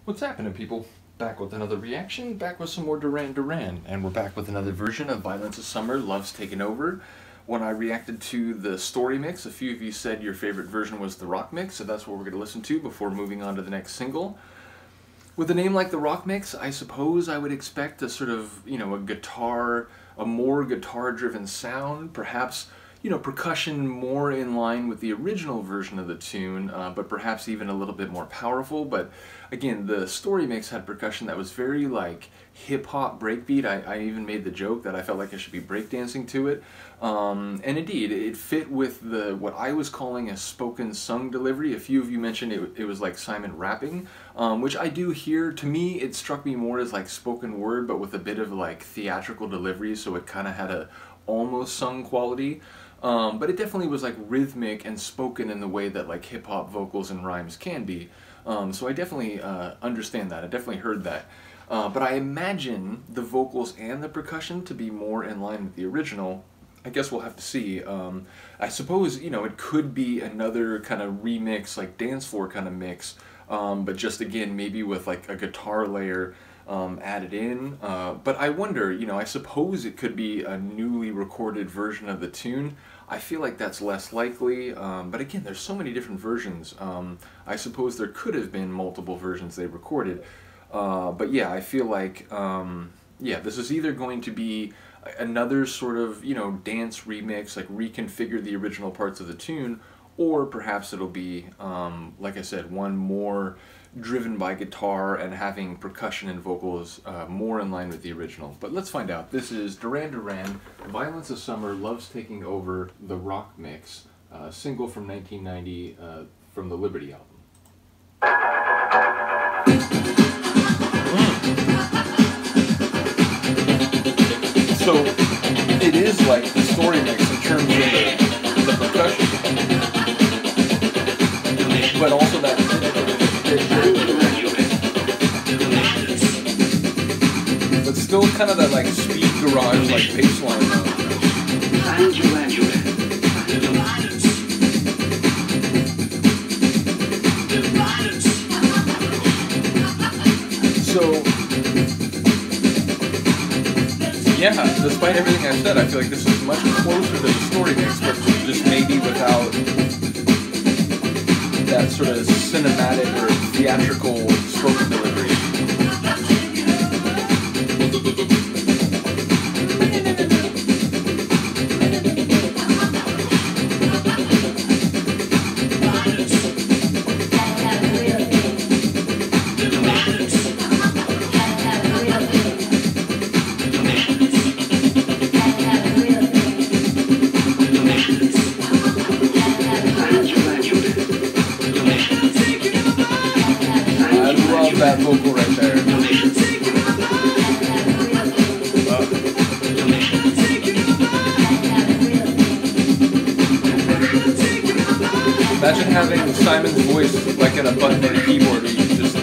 What's happening, people? Back with another reaction, back with some more Duran Duran, and we're back with another version of Violence of Summer, Love's Taken Over. When I reacted to the story mix, a few of you said your favorite version was the rock mix, so that's what we're going to listen to before moving on to the next single. With a name like the rock mix, I suppose I would expect a sort of, a more guitar-driven sound, perhaps, percussion more in line with the original version of the tune, but perhaps even a little bit more powerful. But again, the story mix had percussion that was very like hip-hop breakbeat. I even made the joke that I felt like I should be breakdancing to it. And indeed, it fit with what I was calling a spoken sung delivery. A few of you mentioned it was like Simon rapping, which I do hear. To me, it struck me more as like spoken word, but with a bit of like theatrical delivery, so it kind of had a almost sung quality. But it definitely was like rhythmic and spoken in the way that like hip-hop vocals and rhymes can be. So I definitely understand that. I definitely heard that. But I imagine the vocals and the percussion to be more in line with the original. I guess we'll have to see. I suppose, it could be another kind of remix, like dance floor kind of mix, but just again, maybe with like a guitar layer added in. But I wonder, I suppose it could be a newly recorded version of the tune. I feel like that's less likely, but again, there's so many different versions. I suppose there could have been multiple versions they recorded. But yeah, I feel like, yeah, this is either going to be another sort of, dance remix, like reconfigure the original parts of the tune, or perhaps it'll be, like I said, one more driven by guitar and having percussion and vocals more in line with the original. But let's find out. This is Duran Duran, Violence of Summer, Love's Taking Over, the rock mix, single from 1990 from the Liberty album. So it is like the story mix in terms of the percussion, but also that but still kind of that like speed garage like bass line. So yeah, despite everything I said, I feel like this is much closer to the story mix, but just maybe without that sort of cinematic or theatrical spoken delivery. That vocal right there. Imagine having Simon's voice like in a button on a keyboard where you can just...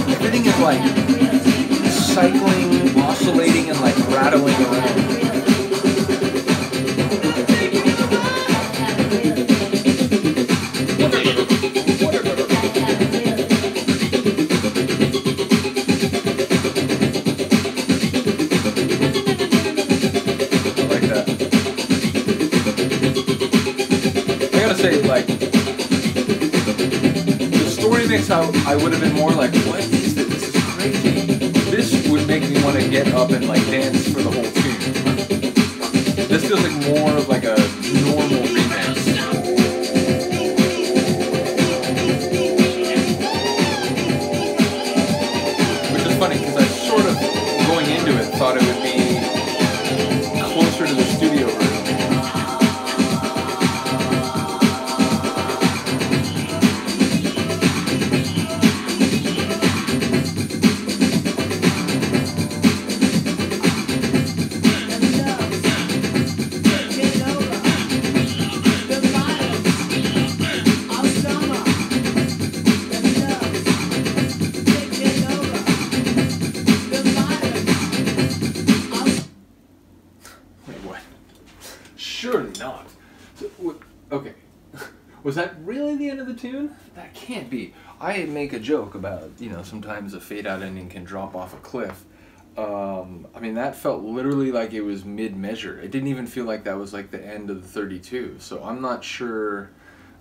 Everything is like cycling, oscillating, and like rattling around. Say, like, the story mix, how I would have been more like, what is this? This is crazy. This would make me want to get up and like dance for the whole tune. This feels like more of like a normal remix. Which is funny because I sort of, going into it, thought it would be closer to the studio version. Sure not. Okay. Was that really the end of the tune? That can't be. I make a joke about, you know, sometimes a fade-out ending can drop off a cliff. I mean, that felt literally like it was mid-measure. It didn't even feel like that was like the end of the 32. So I'm not sure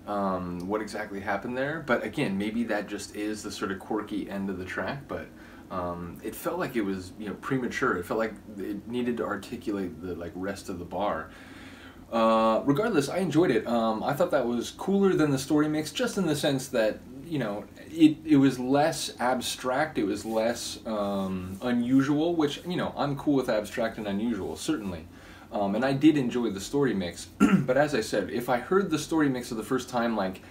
what exactly happened there. But again, maybe that just is the sort of quirky end of the track. But it felt like it was, you know, premature. It felt like it needed to articulate the like rest of the bar. Regardless, I enjoyed it. I thought that was cooler than the story mix, just in the sense that, you know, it was less abstract, it was less unusual, which, you know, I'm cool with abstract and unusual, certainly. And I did enjoy the story mix, but as I said, if I heard the story mix for the first time, like,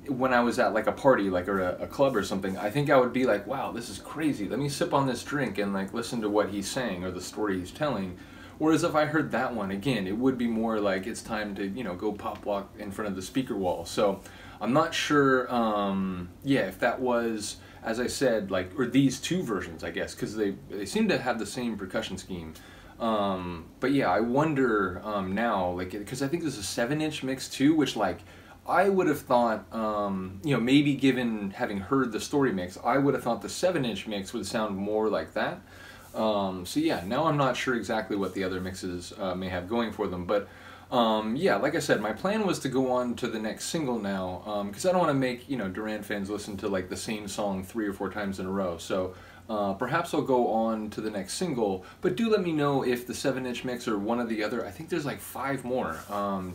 when I was at, like, a party, like, or a club or something, I think I would be like, wow, this is crazy, let me sip on this drink and, like, listen to what he's saying or the story he's telling. Whereas if I heard that one, again, it would be more like it's time to, you know, go pop walk in front of the speaker wall. So I'm not sure, yeah, if that was, as I said, like, or these two versions, I guess, because they seem to have the same percussion scheme. But yeah, I wonder now, like, because I think there's a 7-inch mix too, which, like, I would have thought, you know, maybe given having heard the story mix, I would have thought the 7-inch mix would sound more like that. So yeah, now I'm not sure exactly what the other mixes may have going for them, but yeah, like I said, my plan was to go on to the next single now, because I don't want to make, you know, Duran fans listen to like the same song 3 or 4 times in a row. So perhaps I'll go on to the next single, but do let me know if the 7-inch mix or one of the other, I think there's like 5 more,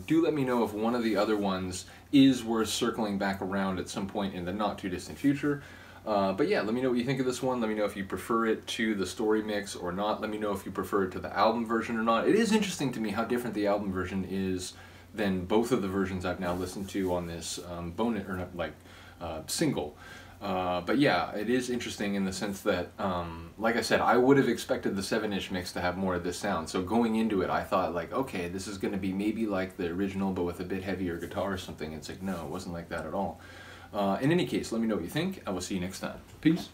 do let me know if one of the other ones is worth circling back around at some point in the not too distant future. But yeah, let me know what you think of this one. Let me know if you prefer it to the story mix or not. Let me know if you prefer it to the album version or not. It is interesting to me how different the album version is than both of the versions I've now listened to on this bonus, or not, like, single. But yeah, it is interesting in the sense that, like I said, I would have expected the 7-inch mix to have more of this sound. So going into it, I thought, like, okay, this is going to be maybe like the original, but with a bit heavier guitar or something. It's like, no, it wasn't like that at all. In any case, let me know what you think. I will see you next time. Peace.